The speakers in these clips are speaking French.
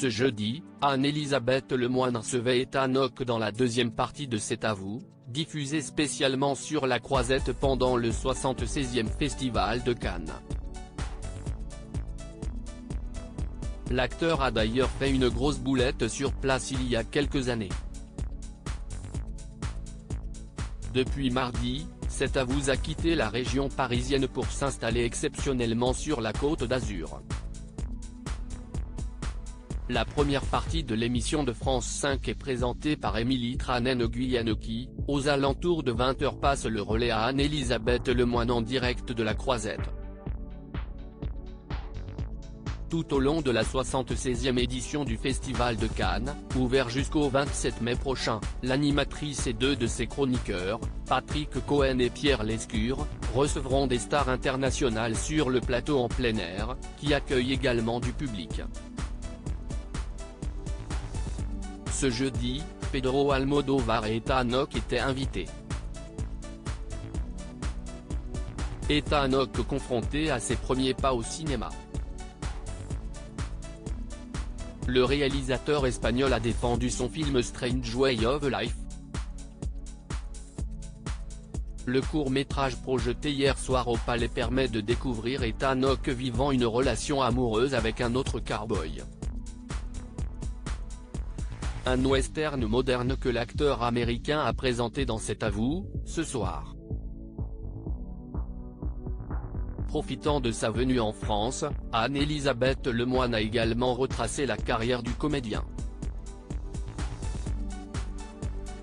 Ce jeudi, Anne-Elisabeth Lemoine recevait Ethan Hawke dans la deuxième partie de cet avou, diffusé spécialement sur La Croisette pendant le 76e Festival de Cannes. L'acteur a d'ailleurs fait une grosse boulette sur place il y a quelques années. Depuis mardi, cet avou a quitté la région parisienne pour s'installer exceptionnellement sur la Côte d'Azur. La première partie de l'émission de France 5 est présentée par Émilie Tranen-Guyenne qui, aux alentours de 20h passe le relais à Anne-Elisabeth Lemoine en direct de La Croisette. Tout au long de la 76e édition du Festival de Cannes, ouvert jusqu'au 27 mai prochain, l'animatrice et deux de ses chroniqueurs, Patrick Cohen et Pierre Lescure, recevront des stars internationales sur le plateau en plein air, qui accueille également du public. Ce jeudi, Pedro Almodóvar et Ethan Hawke étaient invités. Ethan Hawke confronté à ses premiers pas au cinéma. Le réalisateur espagnol a défendu son film Strange Way of Life. Le court-métrage projeté hier soir au Palais permet de découvrir Ethan Hawke vivant une relation amoureuse avec un autre cowboy. Un western moderne que l'acteur américain a présenté dans cet avou, ce soir. Profitant de sa venue en France, Anne-Elisabeth Lemoine a également retracé la carrière du comédien.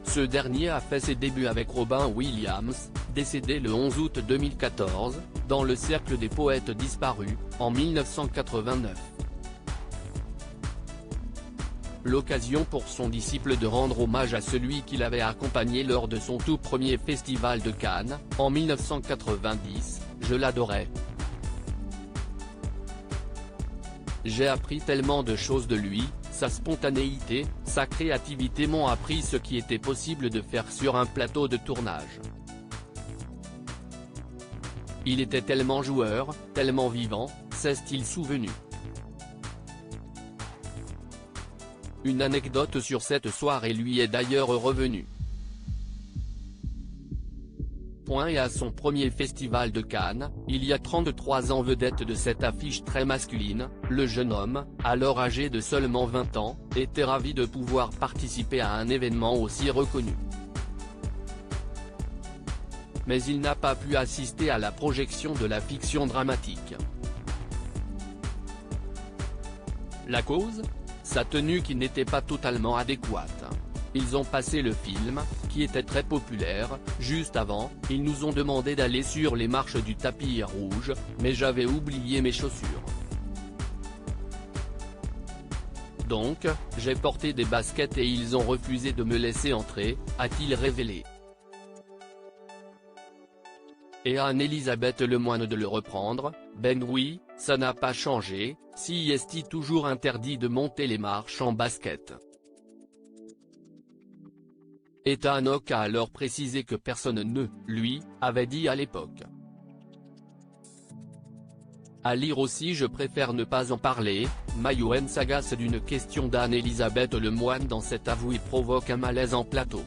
Ce dernier a fait ses débuts avec Robin Williams, décédé le 11 août 2014, dans le Cercle des poètes disparus, en 1989. L'occasion pour son disciple de rendre hommage à celui qu'il avait accompagné lors de son tout premier festival de Cannes, en 1990, je l'adorais. J'ai appris tellement de choses de lui, sa spontanéité, sa créativité m'ont appris ce qui était possible de faire sur un plateau de tournage. Il était tellement joueur, tellement vivant, s'est-il souvenu. Une anecdote sur cette soirée lui est d'ailleurs revenue. Et à son premier festival de Cannes, il y a 33 ans vedette de cette affiche très masculine, le jeune homme, alors âgé de seulement 20 ans, était ravi de pouvoir participer à un événement aussi reconnu. Mais il n'a pas pu assister à la projection de la fiction dramatique. La cause ? Sa tenue qui n'était pas totalement adéquate. Ils ont passé le film, qui était très populaire, juste avant, ils nous ont demandé d'aller sur les marches du tapis rouge, mais j'avais oublié mes chaussures. Donc, j'ai porté des baskets et ils ont refusé de me laisser entrer, a-t-il révélé. Et à Anne-Elisabeth Lemoine de le reprendre, ben oui, ça n'a pas changé, si est toujours interdit de monter les marches en basket. Ethan Hawke a alors précisé que personne ne, lui, avait dit à l'époque. À lire aussi je préfère ne pas en parler, Mayouen s'agace d'une question d'Anne-Elisabeth Lemoine dans cet avou et provoque un malaise en plateau.